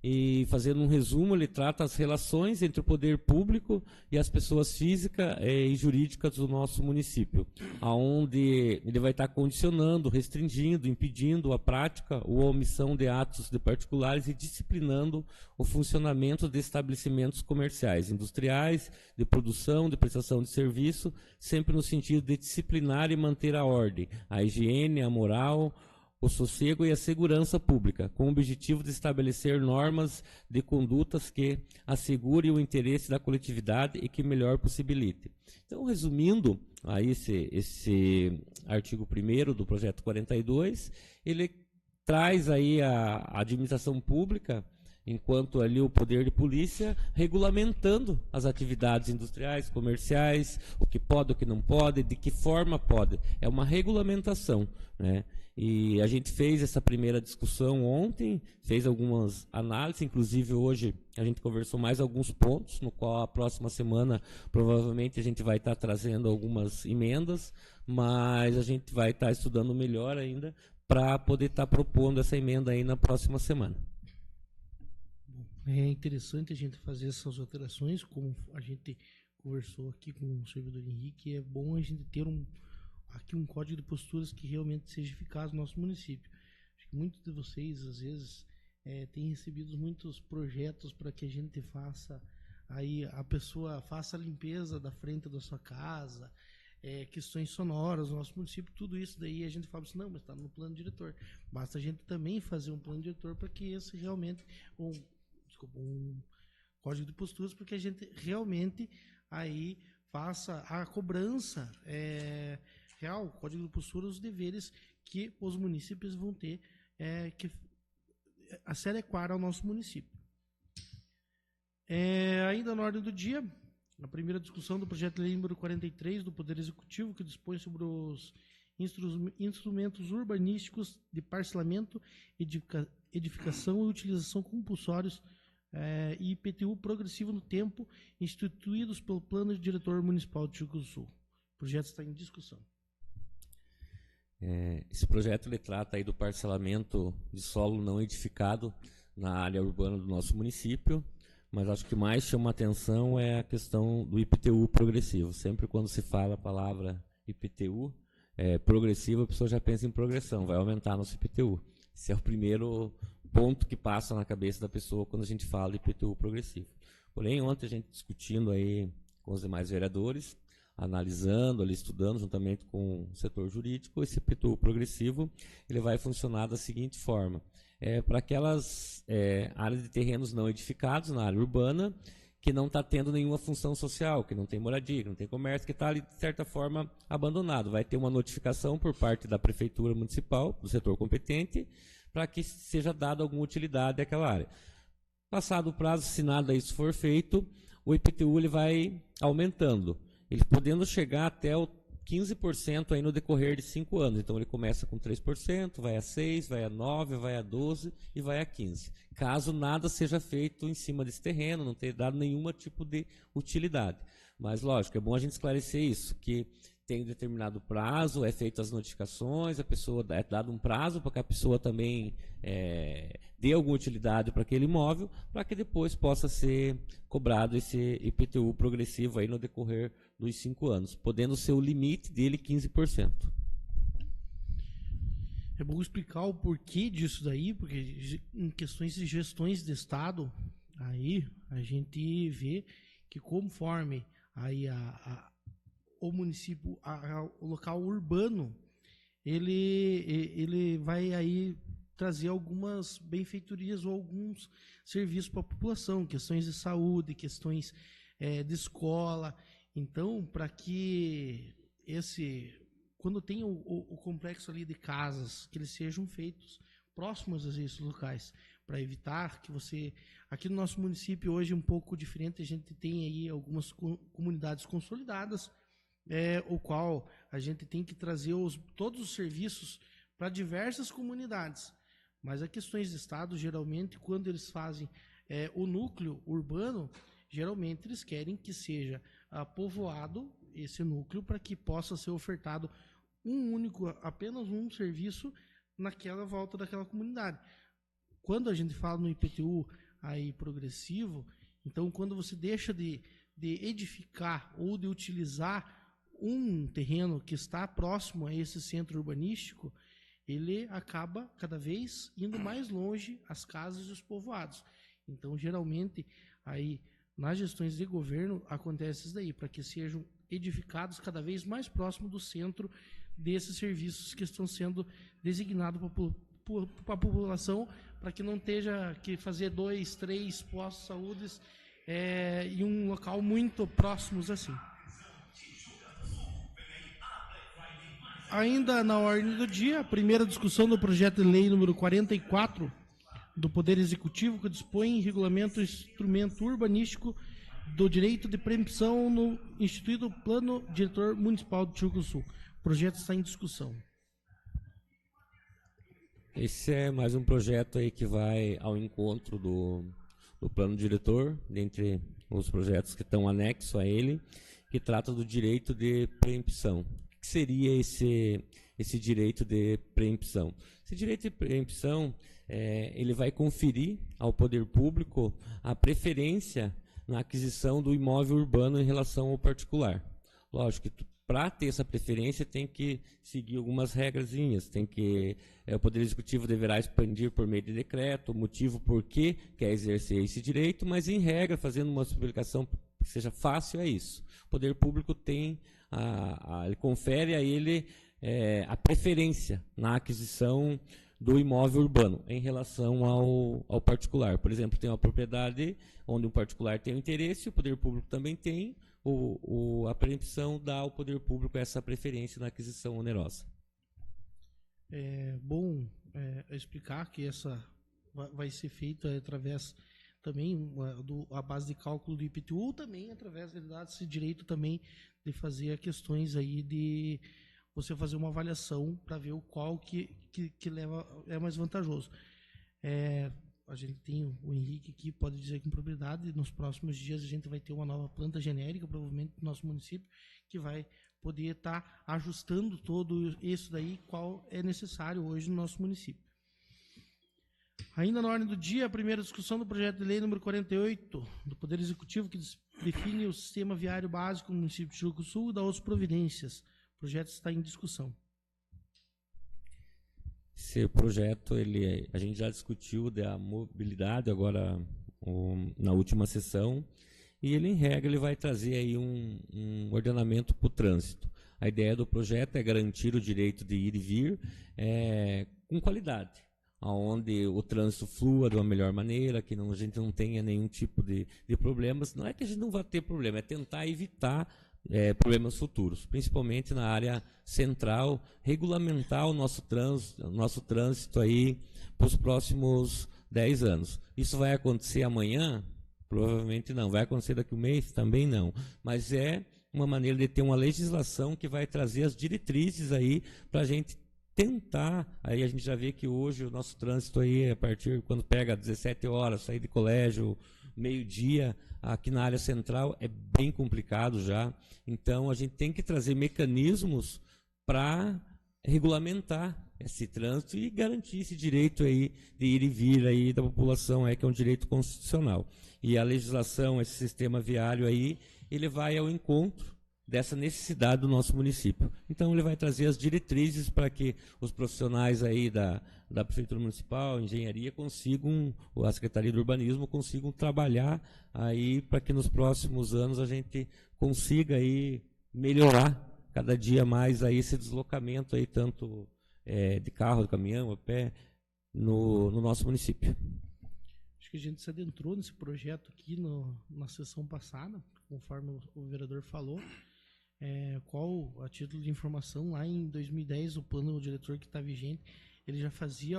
E fazendo um resumo, ele trata as relações entre o poder público e as pessoas físicas e jurídicas do nosso município, onde ele vai estar condicionando, restringindo, impedindo a prática ou a omissão de atos de particulares e disciplinando o funcionamento de estabelecimentos comerciais, industriais, de produção, de prestação de serviço, sempre no sentido de disciplinar e manter a ordem, a higiene, a moral, o sossego e a segurança pública, com o objetivo de estabelecer normas de condutas que assegurem o interesse da coletividade e que melhor possibilite. Então, resumindo, aí esse artigo 1º do projeto 42, ele traz aí a administração pública, enquanto ali o poder de polícia, regulamentando as atividades industriais, comerciais, o que pode, o que não pode, de que forma pode. É uma regulamentação, né? E a gente fez essa primeira discussão ontem, fez algumas análises, inclusive hoje a gente conversou mais alguns pontos, no qual a próxima semana provavelmente a gente vai estar trazendo algumas emendas, mas a gente vai estar estudando melhor ainda para poder estar propondo essa emenda aí na próxima semana. É interessante a gente fazer essas alterações, como a gente conversou aqui com o servidor Henrique, é bom a gente ter aqui um código de posturas que realmente seja eficaz no nosso município. Acho que muitos de vocês, às vezes, têm recebido muitos projetos para que a gente faça, aí a pessoa faça a limpeza da frente da sua casa, questões sonoras no nosso município, tudo isso daí a gente fala assim, não, mas está no plano diretor. Basta a gente também fazer um plano diretor para que esse realmente, um código de posturas, para que a gente realmente aí faça a cobrança real, código de postura, os deveres que os municípios vão ter que se adequar ao nosso município. Ainda na ordem do dia, a primeira discussão do projeto de lei número 43 do Poder Executivo, que dispõe sobre os instrumentos urbanísticos de parcelamento, edificação e utilização compulsórios e IPTU progressivo no tempo, instituídos pelo Plano Diretor Municipal de Rio Grande do Sul. O projeto está em discussão. Esse projeto ele trata aí do parcelamento de solo não edificado na área urbana do nosso município, mas acho que mais chama a atenção é a questão do IPTU progressivo. Sempre quando se fala a palavra IPTU progressivo, a pessoa já pensa em progressão, vai aumentar nosso IPTU. Esse é o primeiro ponto que passa na cabeça da pessoa quando a gente fala de IPTU progressivo. Porém, ontem a gente discutindo aí com os demais vereadores, analisando, ali, estudando juntamente com o setor jurídico, esse IPTU progressivo ele vai funcionar da seguinte forma. Para aquelas áreas de terrenos não edificados na área urbana, que não está tendo nenhuma função social, que não tem moradia, que não tem comércio, que está ali, de certa forma, abandonado. Vai ter uma notificação por parte da Prefeitura Municipal, do setor competente, para que seja dada alguma utilidade àquela área. Passado o prazo, se nada isso for feito, o IPTU ele vai aumentando, ele podendo chegar até o 15% aí no decorrer de 5 anos. Então, ele começa com 3%, vai a 6%, vai a 9%, vai a 12% e vai a 15%. Caso nada seja feito em cima desse terreno, não tenha dado nenhum tipo de utilidade. Mas, lógico, é bom a gente esclarecer isso, que tem um determinado prazo, feitas as notificações, a pessoa é dado um prazo para que a pessoa também dê alguma utilidade para aquele imóvel, para que depois possa ser cobrado esse IPTU progressivo aí no decorrer dos 5 anos, podendo ser o limite dele 15%. É bom explicar o porquê disso daí, porque em questões de gestões de Estado, aí a gente vê que conforme aí o município, o local urbano, ele vai aí trazer algumas benfeitorias ou alguns serviços para a população, questões de saúde, questões de escola. Então, para que quando tem o complexo ali de casas, que eles sejam feitos próximos a esses locais, para evitar que aqui no nosso município hoje é um pouco diferente, a gente tem aí algumas comunidades consolidadas, o qual a gente tem que trazer todos os serviços para diversas comunidades. Mas as questões de Estado, geralmente, quando eles fazem o núcleo urbano, geralmente eles querem que seja povoado esse núcleo para que possa ser ofertado apenas um serviço naquela volta daquela comunidade. Quando a gente fala no IPTU aí progressivo, então quando você deixa de edificar ou de utilizar um terreno que está próximo a esse centro urbanístico, ele acaba cada vez indo mais longe as casas e os povoados. Então, geralmente, aí nas gestões de governo acontece isso daí, para que sejam edificados cada vez mais próximo do centro desses serviços que estão sendo designados para a população, para que não tenha que fazer 2, 3 postos de saúde em um local muito próximos assim. Ainda na ordem do dia, a primeira discussão do projeto de lei número 44 do Poder Executivo, que dispõe e regulamenta o instrumento urbanístico do direito de preempção no instituído Plano Diretor Municipal de Rio Grande do Sul. O projeto está em discussão. Esse é mais um projeto aí que vai ao encontro do plano diretor, dentre os projetos que estão anexos a ele, que trata do direito de preempção. O que seria esse direito de preempção? Esse direito de preempção, ele vai conferir ao poder público a preferência na aquisição do imóvel urbano em relação ao particular. Lógico que para ter essa preferência tem que seguir algumas regrazinhas, o Poder Executivo deverá expandir por meio de decreto o motivo por que quer exercer esse direito, mas em regra, fazendo uma publicação que seja fácil, é isso. O Poder Público tem, ele confere a ele a preferência na aquisição do imóvel urbano em relação ao particular. Por exemplo, tem uma propriedade onde um particular tem um interesse, o Poder Público também tem, a preempção dá ao Poder Público essa preferência na aquisição onerosa. É bom explicar que essa vai ser feita através também a base de cálculo do IPTU, ou também através desse direito também de fazer questões aí de você fazer uma avaliação para ver qual que é mais vantajoso. A gente tem o Henrique aqui, pode dizer com propriedade, nos próximos dias a gente vai ter uma nova planta genérica, provavelmente no nosso município, que vai poder estar ajustando todo isso daí, qual é necessário hoje no nosso município. Ainda na ordem do dia, a primeira discussão do projeto de lei número 48 do Poder Executivo, que define o sistema viário básico no município de Rio Grande do Sul e dá outras providências. O projeto está em discussão. Esse projeto, a gente já discutiu da mobilidade agora na última sessão, e ele, em regra, ele vai trazer aí um ordenamento para o trânsito. A ideia do projeto é garantir o direito de ir e vir com qualidade, onde o trânsito flua de uma melhor maneira, que a gente não tenha nenhum tipo de problemas. Não é que a gente não vai ter problema, é tentar evitar problemas futuros, principalmente na área central, regulamentar o nosso trânsito aí para os próximos 10 anos. Isso vai acontecer amanhã? Provavelmente não. Vai acontecer daqui a um mês? Também não. Mas é uma maneira de ter uma legislação que vai trazer as diretrizes aí para a gente tentar. Aí a gente já vê que hoje o nosso trânsito aí, a partir quando pega 17 horas, sair de colégio, meio-dia, aqui na área central é bem complicado já. Então a gente tem que trazer mecanismos para regulamentar esse trânsito e garantir esse direito aí de ir e vir aí da população, que é um direito constitucional. E a legislação, esse sistema viário aí, ele vai ao encontro dessa necessidade do nosso município. Então ele vai trazer as diretrizes para que os profissionais aí da Prefeitura Municipal, Engenharia, a Secretaria do Urbanismo consigam trabalhar aí para que nos próximos anos a gente consiga aí melhorar cada dia mais aí esse deslocamento aí, tanto de carro, de caminhão, a pé, no nosso município. Acho que a gente se adentrou nesse projeto aqui na sessão passada, conforme o vereador falou. A título de informação, lá em 2010, o plano diretor que está vigente, ele já fazia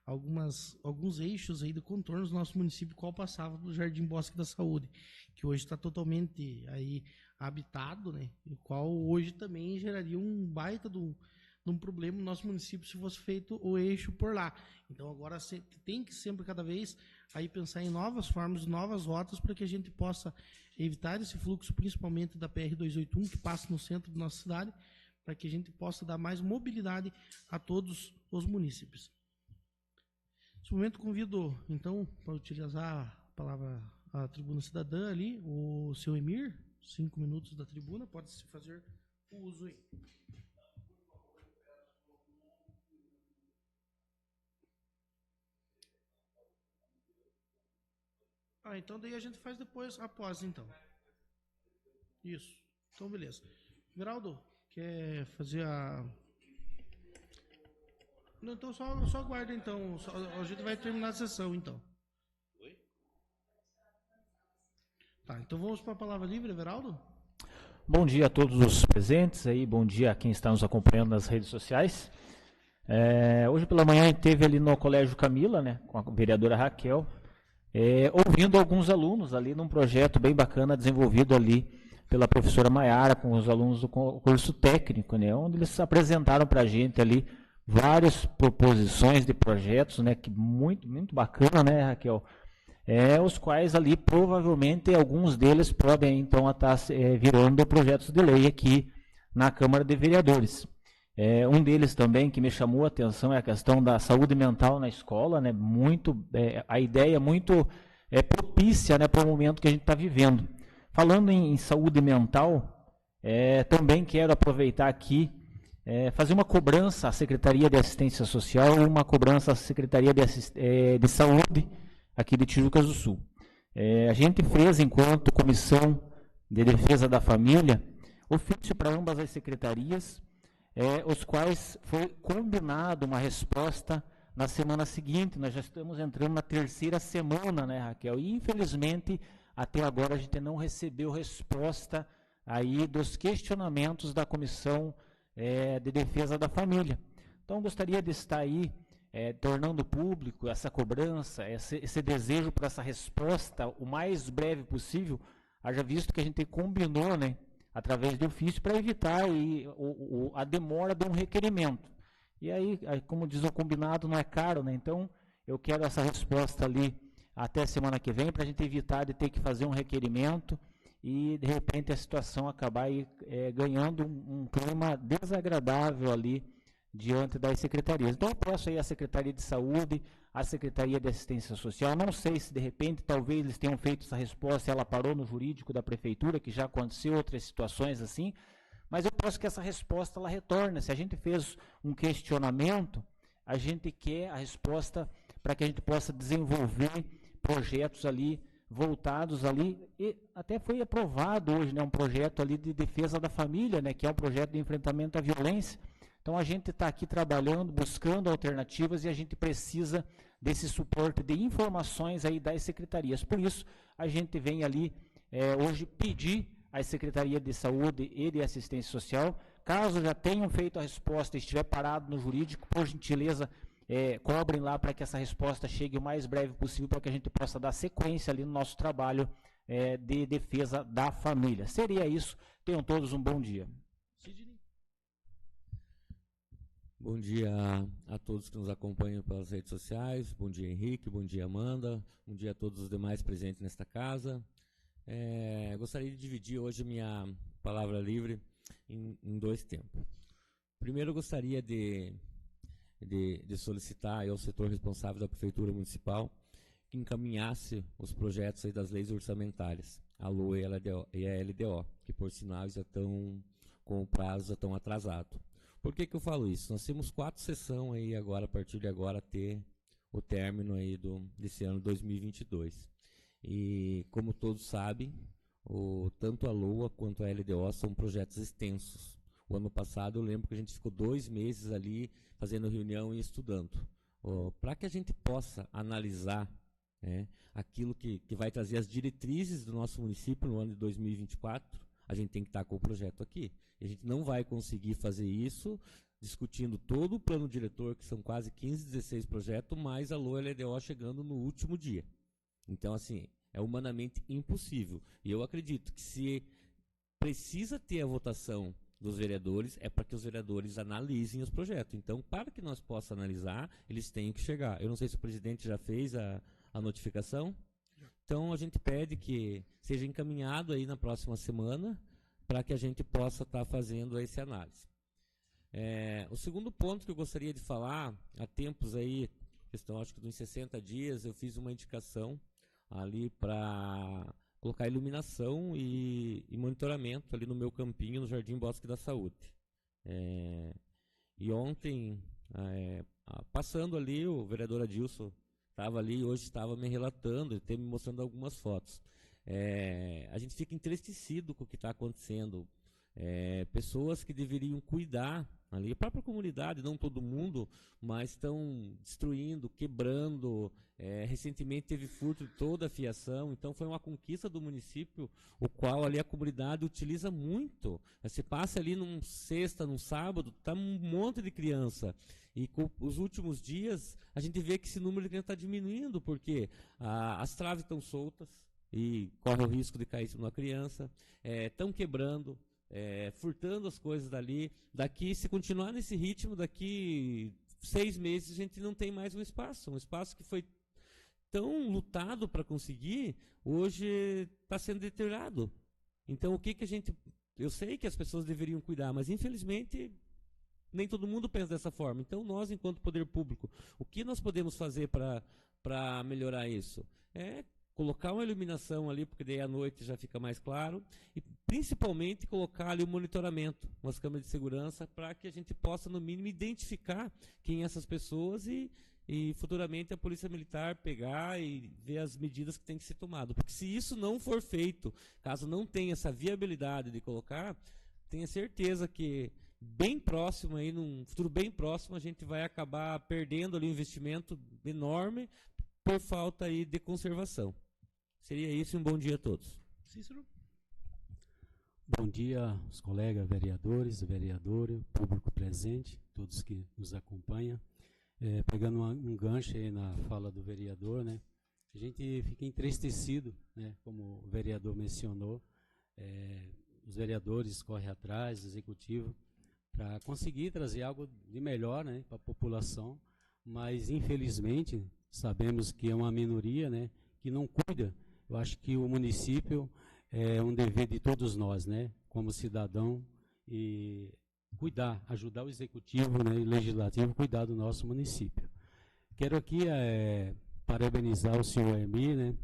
alguns eixos aí de contornos do nosso município, qual passava do Jardim Bosque da Saúde, que hoje está totalmente aí habitado, né? E qual hoje também geraria um baita de um problema no nosso município se fosse feito o eixo por lá. Então agora tem que sempre, cada vez, aí pensar em novas formas, novas rotas, para que a gente possa evitar esse fluxo, principalmente da PR-281, que passa no centro da nossa cidade, para que a gente possa dar mais mobilidade a todos os munícipes. Nesse momento, convido, então, para utilizar a palavra, a tribuna cidadã ali, o seu Emir, 5 minutos da tribuna, pode-se fazer o uso aí. Então daí a gente faz depois, após, então. Isso. Então, beleza. Geraldo, quer fazer a... Não, então só aguarda, então. A gente vai terminar a sessão, então. Oi? Tá, então vamos para a palavra livre, Everaldo? Bom dia a todos os presentes aí, bom dia a quem está nos acompanhando nas redes sociais. Hoje pela manhã a gente esteve ali no Colégio Camila, né, com a vereadora Raquel, ouvindo alguns alunos ali num projeto bem bacana desenvolvido ali pela professora Maiara com os alunos do curso técnico, né, onde eles apresentaram para a gente ali várias proposições de projetos, né, que muito bacana, né, Raquel? Os quais ali provavelmente alguns deles podem então estar virando projetos de lei aqui na Câmara de Vereadores. Um deles também que me chamou a atenção é a questão da saúde mental na escola, né? A ideia é muito propícia, né, para o momento que a gente está vivendo. Falando em saúde mental, também quero aproveitar aqui fazer uma cobrança à Secretaria de Assistência Social e uma cobrança à Secretaria de Saúde aqui de Tijucas do Sul. A gente fez, enquanto Comissão de Defesa da Família, ofício para ambas as secretarias, os quais foi combinado uma resposta na semana seguinte. Nós já estamos entrando na 3ª semana, né, Raquel? E, infelizmente, até agora a gente não recebeu resposta aí dos questionamentos da Comissão de Defesa da Família. Então, gostaria de estar aí tornando público essa cobrança, esse desejo por essa resposta o mais breve possível, haja visto que a gente combinou, né, através de ofício, para evitar aí a demora de um requerimento. E aí, como diz o combinado, não é caro, né? Então, eu quero essa resposta ali até semana que vem, para a gente evitar de ter que fazer um requerimento e, de repente, a situação acabar aí, ganhando um clima desagradável ali diante das secretarias. Então, eu peço aí a Secretaria de Saúde, a Secretaria de Assistência Social, não sei se de repente, talvez eles tenham feito essa resposta e ela parou no jurídico da Prefeitura, que já aconteceu outras situações assim, mas eu peço que essa resposta ela retorne. Se a gente fez um questionamento, a gente quer a resposta para que a gente possa desenvolver projetos ali, voltados ali, e até foi aprovado hoje, né, um projeto ali de defesa da família, né, que é um projeto de enfrentamento à violência. Então, a gente está aqui trabalhando, buscando alternativas, e a gente precisa desse suporte de informações aí das secretarias. Por isso, a gente vem ali hoje pedir às Secretarias de Saúde e de Assistência Social, caso já tenham feito a resposta e estiver parado no jurídico, por gentileza, cobrem lá para que essa resposta chegue o mais breve possível, para que a gente possa dar sequência ali no nosso trabalho de defesa da família. Seria isso. Tenham todos um bom dia. Bom dia a todos que nos acompanham pelas redes sociais. Bom dia, Henrique. Bom dia, Amanda. Bom dia a todos os demais presentes nesta casa. Gostaria de dividir hoje minha palavra livre em 2 tempos. Primeiro, eu gostaria de solicitar ao setor responsável da Prefeitura Municipal que encaminhasse os projetos aí das leis orçamentárias, a LOA e a LDO, que por sinal já estão com o prazo já tão atrasado. Por que eu falo isso? Nós temos 4 sessões aí agora, a partir de agora, até o término aí desse ano 2022. E como todos sabem, tanto a LOA quanto a LDO são projetos extensos. O ano passado eu lembro que a gente ficou 2 meses ali fazendo reunião e estudando. Para que a gente possa analisar aquilo que vai trazer as diretrizes do nosso município no ano de 2024, a gente tem que estar com o projeto aqui. E a gente não vai conseguir fazer isso discutindo todo o plano diretor, que são quase 15, 16 projetos, mais a LOA e a LDO chegando no último dia. Então, assim, é humanamente impossível. E eu acredito que se precisa ter a votação dos vereadores, é para que os vereadores analisem os projetos. Então, para que nós possamos analisar, eles têm que chegar. Eu não sei se o presidente já fez a notificação. Então, a gente pede que seja encaminhado aí na próxima semana, para que a gente possa estar fazendo essa análise. O segundo ponto que eu gostaria de falar, há tempos aí, questão, acho que nos 60 dias, eu fiz uma indicação ali para colocar iluminação e monitoramento ali no meu campinho, no Jardim Bosque da Saúde. E ontem, passando ali, o vereador Adilson estava ali, hoje estava me relatando, me mostrando algumas fotos. A gente fica entristecido com o que está acontecendo. Pessoas que deveriam cuidar ali, a própria comunidade, não todo mundo, mas estão destruindo, quebrando. Recentemente teve furto de toda a fiação, então foi uma conquista do município, o qual ali a comunidade utiliza muito. Você passa ali num sexta, num sábado, está um monte de criança. E com os últimos dias, a gente vê que esse número de crianças está diminuindo, porque as traves estão soltas e corre o risco de cair numa criança, estão quebrando, furtando as coisas dali. Daqui, se continuar nesse ritmo, daqui 6 meses a gente não tem mais um espaço que foi tão lutado para conseguir, hoje está sendo deteriorado. Então, o que a gente... Eu sei que as pessoas deveriam cuidar, mas infelizmente nem todo mundo pensa dessa forma. Então, nós, enquanto poder público, o que nós podemos fazer para melhorar isso? Colocar uma iluminação ali, porque daí à noite já fica mais claro, e principalmente colocar ali o monitoramento, umas câmeras de segurança, para que a gente possa, no mínimo, identificar quem são essas pessoas e futuramente a Polícia Militar pegar e ver as medidas que tem que ser tomado. Porque se isso não for feito, caso não tenha essa viabilidade de colocar, tenha certeza que bem próximo, aí, num futuro bem próximo, a gente vai acabar perdendo ali um investimento enorme por falta aí de conservação. Seria isso e um bom dia a todos. Cícero? Bom dia aos colegas vereadores, vereadora, público presente, todos que nos acompanham. Pegando um gancho aí na fala do vereador, né? A gente fica entristecido, né? Como o vereador mencionou, os vereadores correm atrás, o executivo, para conseguir trazer algo de melhor, né, para a população, mas infelizmente sabemos que é uma minoria, né, que não cuida. Eu acho que o município é um dever de todos nós, né, como cidadão, e cuidar, ajudar o executivo, né, e o legislativo a cuidar do nosso município. Quero aqui parabenizar o senhor Emir, né,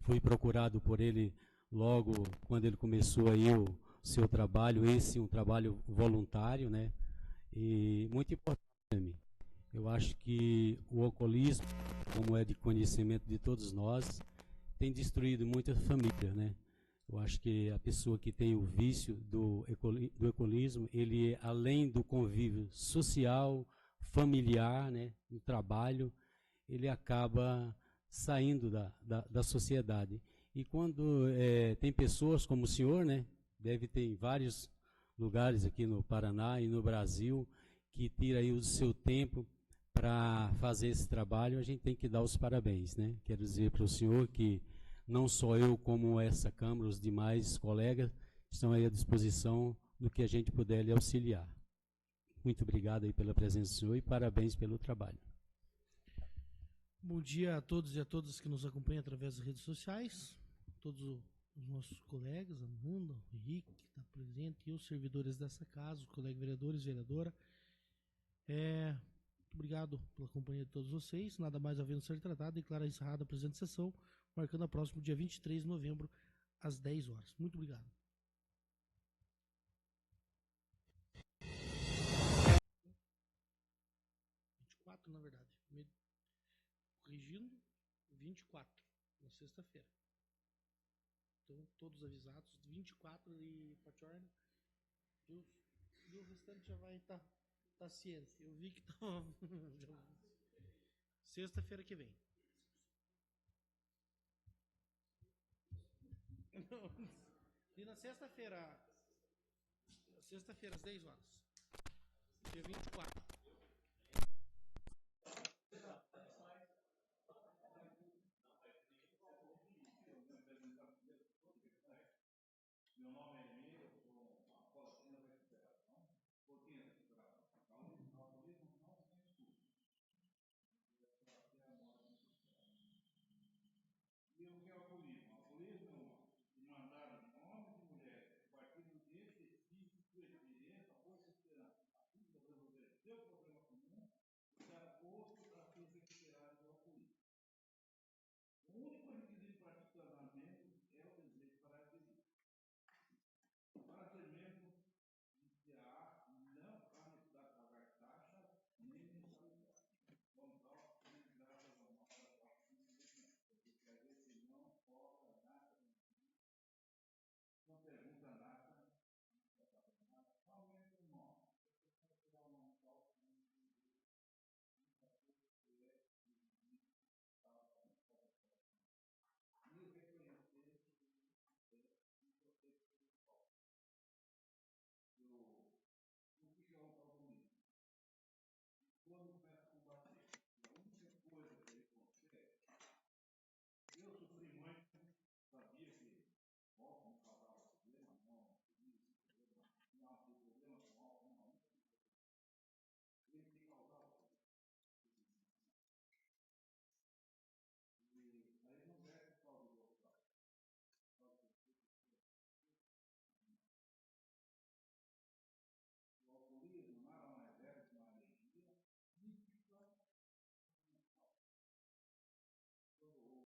fui procurado por ele logo quando ele começou aí o seu trabalho, um trabalho voluntário, né, e muito importante para mim. Eu acho que o alcoolismo, como é de conhecimento de todos nós, tem destruído muita família, né? Eu acho que a pessoa que tem o vício do alcoolismo, ele, além do convívio social, familiar, né, no trabalho, ele acaba saindo da sociedade. E quando tem pessoas como o senhor, né, deve ter em vários lugares aqui no Paraná e no Brasil, que tira aí o seu tempo para fazer esse trabalho, a gente tem que dar os parabéns, né? Quero dizer para o senhor que não só eu, como essa Câmara, os demais colegas, estão aí à disposição do que a gente puder lhe auxiliar. Muito obrigado aí pela presença do senhor e parabéns pelo trabalho. Bom dia a todos e a todas que nos acompanham através das redes sociais, todos os nossos colegas, Amanda, o Henrique, que está presente, e os servidores dessa casa, os colegas vereadores, vereadora. Muito obrigado pela companhia de todos vocês. Nada mais havendo ser tratado, declaro encerrada a presente sessão, marcando a próxima dia 23 de novembro, às 10 horas. Muito obrigado. Na verdade, corrigindo, 24, na sexta-feira. Então, todos avisados, 24 de Pachorna, e o restante já vai estar ciente. Eu vi que estava... Sexta-feira que vem. E na sexta-feira, às 10 horas, dia 24. Meu nome é